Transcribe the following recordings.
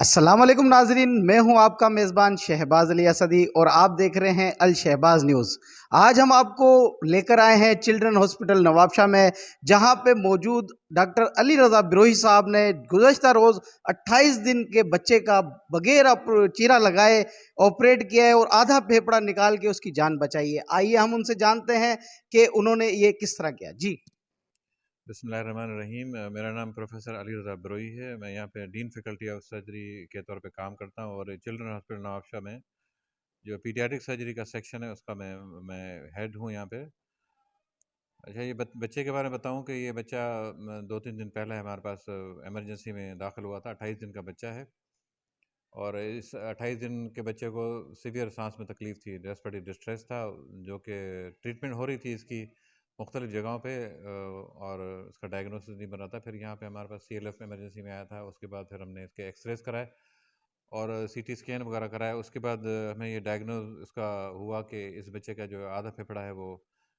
अस्सलाम वालेकुम नाजरीन, मैं हूं आपका मेज़बान शहबाज अली असदी और आप देख रहे हैं अल शहबाज न्यूज़। आज हम आपको लेकर आए हैं चिल्ड्रन हॉस्पिटल नवाबशाह में, जहां पे मौजूद डॉक्टर अली रज़ा बिरोही साहब ने गुज़श्ता रोज़ 28 दिन के बच्चे का बगैर चीरा लगाए ऑपरेट किया है और आधा फेफड़ा निकाल के उसकी जान बचाई है। आइए हम उनसे जानते हैं कि उन्होंने ये किस तरह किया। जी बिस्मिल्लाहिर्रहमानिर्रहीम। मेरा नाम प्रोफ़ेसर अली रज़ा बरोई है। मैं यहाँ पे डीन फैकल्टी ऑफ सर्जरी के तौर पे काम करता हूँ और चिल्ड्रन हॉस्पिटल नवाबशाह में जो पीडियाट्रिक सर्जरी का सेक्शन है उसका मैं हेड हूँ यहाँ पे। अच्छा, ये बच्चे के बारे में बताऊँ कि ये बच्चा 2-3 दिन पहले हमारे पास इमरजेंसी में दाखिल हुआ था। 28 दिन का बच्चा है और इस 28 दिन के बच्चे को सीवियर सांस में तकलीफ़ थी, रेस्पिरेटरी डिस्ट्रेस था, जो कि ट्रीटमेंट हो रही थी इसकी मुख्तलिफ जगहों पे और उसका डायग्नोसिस नहीं बना था। फिर यहाँ पे हमारे पास CLF इमरजेंसी में आया था। उसके बाद फिर हमने इसके एक्सरेज कराए और CT स्कैन वगैरह कराया। उसके बाद हमें ये डायग्नोज इसका हुआ कि इस बच्चे का जो आधा फेफड़ा है वो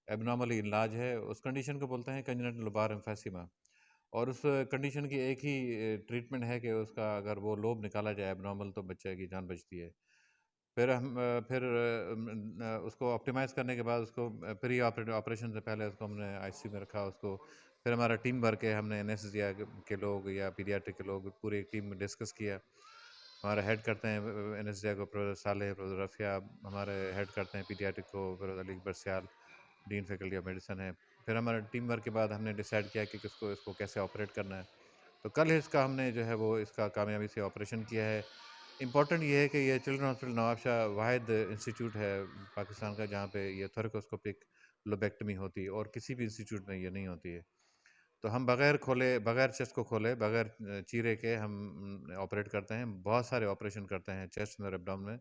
एबनॉर्मली इनलार्ज है। उस कंडीशन को बोलते हैं कंजेनिटल लोबार एम्फीसिमा और उस कंडीशन की एक ही ट्रीटमेंट है कि उसका अगर वो लोब निकाला जाए एबनॉर्मल तो बच्चे की जान बचती है। फिर उसको ऑप्टिमाइज़ करने के बाद उसको प्री ऑपरेशन से पहले उसको हमने ICU में रखा उसको। फिर हमारा टीम वर्क है, हमने एनेस्थीसिया के लोग या पीडियाट्रिक के लोग पूरी एक टीम में डिस्कस किया। हमारे हेड करते हैं एनेस्थीसिया को प्रोफेसर सालेह, प्रोफेसर रफ़िया, हमारे हेड करते हैं पीडियाट्रिक को professor Ali Akbar Sial, dean faculty of medicine है। फिर हमारे टीम वर्क के बाद हमने डिसाइड किया कि किसको इसको कैसे ऑपरेट करना है। तो कल इसका हमने जो है वो इसका कामयाबी से ऑपरेशन किया है। इम्पॉर्टेंट ये है कि ये चिल्ड्रन हॉस्पिटल नवाबशाह वाहिद इंस्टीट्यूट है पाकिस्तान का जहाँ पे ये थोरेकोस्कोपिक लोबेक्टमी होती है और किसी भी इंस्टीट्यूट में ये नहीं होती है। तो हम बगैर खोले, बगैर चेस्ट को खोले, बगैर चीरे के हम ऑपरेट करते हैं। बहुत सारे ऑपरेशन करते हैं चेस्ट में और एब्डोमेन में।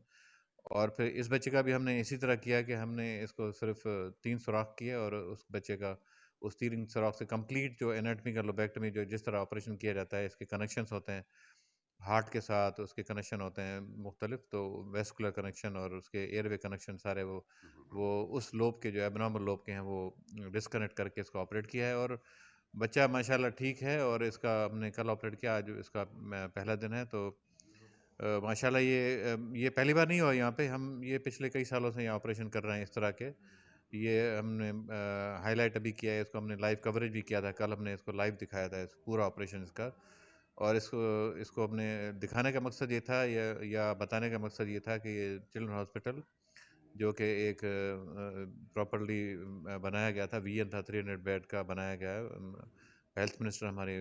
और फिर इस बच्चे का भी हमने इसी तरह किया कि हमने इसको सिर्फ 3 सुराख किए और उस बच्चे का उस 3 सुराख से कंप्लीट जो एनाटमी का लोबेक्टमी जो जिस तरह ऑपरेशन किया जाता है, इसके कनेक्शंस होते हैं हार्ट के साथ, उसके कनेक्शन होते हैं मुख्तलिफ, तो वेस्कुलर कनेक्शन और उसके एयरवे कनेक्शन सारे वो उस लोब के जो एबनॉर्मल लोब के हैं वो डिस्कनेक्ट करके इसको ऑपरेट किया है और बच्चा माशाल्लाह ठीक है। और इसका हमने कल ऑपरेट किया, आज इसका पहला दिन है। तो माशाल्लाह ये पहली बार नहीं हुआ यहाँ पे, हम ये पिछले कई सालों से यहाँ ऑपरेशन कर रहे हैं इस तरह के। ये हमने हाईलाइट अभी किया है, इसको हमने लाइव कवरेज भी किया था। कल हमने इसको लाइव दिखाया था इस पूरा ऑपरेशन इसका। और इसको इसको हमने दिखाने का मकसद ये था या बताने का मकसद ये था कि ये चिल्ड्रन हॉस्पिटल जो कि एक प्रॉपरली बनाया गया था, VN था, 300 बेड का बनाया गया है। हेल्थ मिनिस्टर हमारे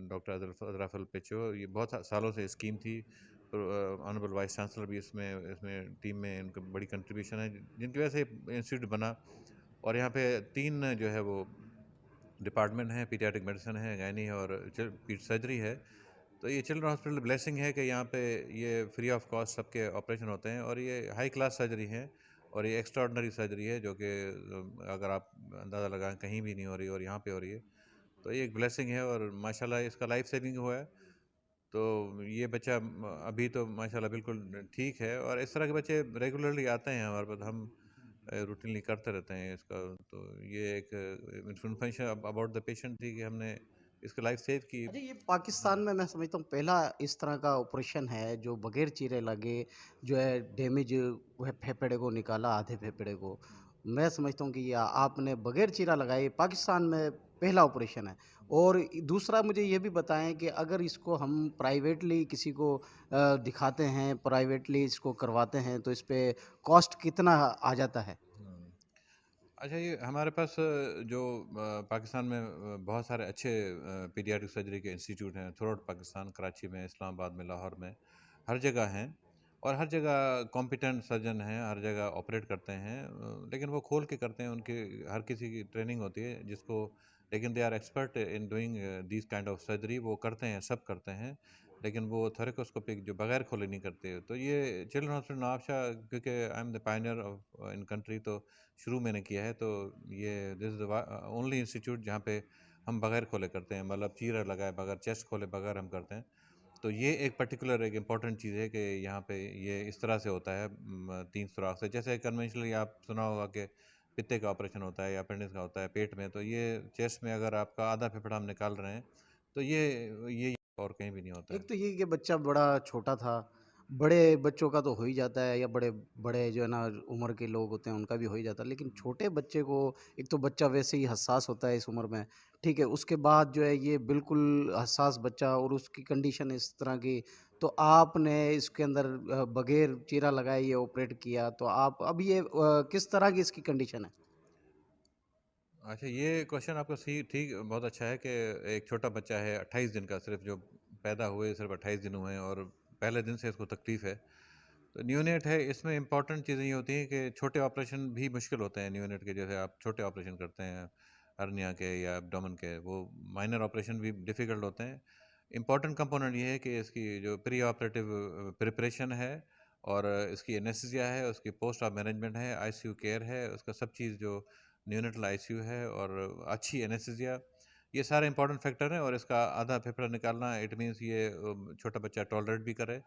डॉक्टर अजराफल पेचो, ये बहुत सालों से स्कीम थी। ऑनरेबल वाइस चांसलर भी इसमें इसमें टीम में इनका बड़ी कंट्रीब्यूशन है, जिनकी वजह से इंस्टीट्यूट बना। और यहाँ पे 3 जो है वो डिपार्टमेंट हैं, पीडियाट्रिक मेडिसिन है, गायनी और पीट सर्जरी है। तो ये चिल्ड्रन हॉस्पिटल ब्लेसिंग है कि यहाँ पे ये फ्री ऑफ कॉस्ट सबके ऑपरेशन होते हैं और ये हाई क्लास सर्जरी है और ये एक्स्ट्रा ऑर्डनरी सर्जरी है जो कि अगर आप अंदाज़ा लगाएं कहीं भी नहीं हो रही और यहाँ पे हो रही है। तो ये एक ब्लेसिंग है और माशाल्लाह इसका लाइफ सेविंग हुआ है। तो ये बच्चा अभी तो माशाल्लाह बिल्कुल ठीक है और इस तरह के बच्चे रेगुलरली आते हैं हमारे पास, हम रूटीनली करते रहते हैं इसका। तो ये एक इन्फॉर्मेशन अबाउट द पेशेंट थी कि हमने इसकी लाइफ सेव की। अच्छा, ये पाकिस्तान में मैं समझता हूँ पहला इस तरह का ऑपरेशन है जो बगैर चीरे लगे जो है डैमेज वह फेफड़े को निकाला, आधे फेफड़े को। मैं समझता हूँ कि ये आपने बगैर चीरा लगाए पाकिस्तान में पहला ऑपरेशन है। और दूसरा मुझे ये भी बताएं कि अगर इसको हम प्राइवेटली किसी को दिखाते हैं, प्राइवेटली इसको करवाते हैं तो इस पे कॉस्ट कितना आ जाता है? हम्म। अच्छा, ये हमारे पास जो पाकिस्तान में बहुत सारे अच्छे पीडियाट्रिक सर्जरी के इंस्टीट्यूट हैं थ्रू आउट पाकिस्तान, कराची में, इस्लामाबाद में, लाहौर में, हर जगह हैं। और हर जगह कॉम्पिटेंट सर्जन हैं, हर जगह ऑपरेट करते हैं। लेकिन वो खोल के करते हैं, उनकी हर किसी की ट्रेनिंग होती है जिसको, लेकिन they are expert in doing this kind of surgery. वो करते हैं, सब करते हैं, लेकिन वो थोरेकोस्कोपिक जो बगैर खोले नहीं करते। तो ये चिल्ड्रन हॉस्पिटल नवाबशाह, क्योंकि I am the Pioneer of in country, तो शुरू मैंने किया है। तो ये this is the only institute जहाँ पे हम बगैर खोले करते हैं, मतलब चीरा लगाए बगैर, चेस्ट खोले बगैर हम करते हैं। तो ये एक पर्टिकुलर एक इम्पॉर्टेंट चीज़ है कि यहाँ पे ये इस तरह से होता है 3 सुराख से। जैसे कन्वेंशनली आप सुना होगा कि पित्ते का ऑपरेशन होता है या अपेंडिक्स का होता है पेट में, तो ये चेस्ट में अगर आपका आधा फेफड़ा हम निकाल रहे हैं तो ये और कहीं भी नहीं होता है। एक तो ये कि बच्चा बड़ा छोटा था, बड़े बच्चों का तो हो ही जाता है या बड़े बड़े जो है ना उम्र के लोग होते हैं उनका भी हो ही जाता है, लेकिन छोटे बच्चे को एक तो बच्चा वैसे ही हसास होता है इस उम्र में, ठीक है? उसके बाद जो है ये बिल्कुल हसास बच्चा और उसकी कंडीशन इस तरह की, तो आपने इसके अंदर बगैर चीरा लगाए ये ऑपरेट किया, तो आप अब ये किस तरह की इसकी कंडीशन है? अच्छा, ये क्वेश्चन आपका सही ठीक बहुत अच्छा है कि एक छोटा बच्चा है 28 दिन का, सिर्फ जो पैदा हुए सिर्फ 28 दिन हुए हैं और पहले दिन से इसको तकलीफ़ है। तो न्यूनेट है, इसमें इंपॉर्टेंट चीज़ें ये होती हैं कि छोटे ऑपरेशन भी मुश्किल होते हैं न्यूनेट के। जैसे आप छोटे ऑपरेशन करते हैं हर्निया के या एब्डोमेन के, वो माइनर ऑपरेशन भी डिफ़िकल्ट होते हैं। इंपॉर्टेंट कंपोनेंट ये है कि इसकी जो प्री ऑपरेटिव प्रिपरेशन है और इसकी एनेस्थीसिया है, उसकी पोस्ट ऑप मैनेजमेंट है, आईसीयू केयर है, उसका सब चीज़ जो न्यूनेटल आईसीयू है और अच्छी एनेस्थीसिया, ये सारे इंपॉर्टेंट फैक्टर हैं। और इसका आधा फेफड़ा निकालना, इट मीन्स ये छोटा बच्चा टॉलरेट भी करे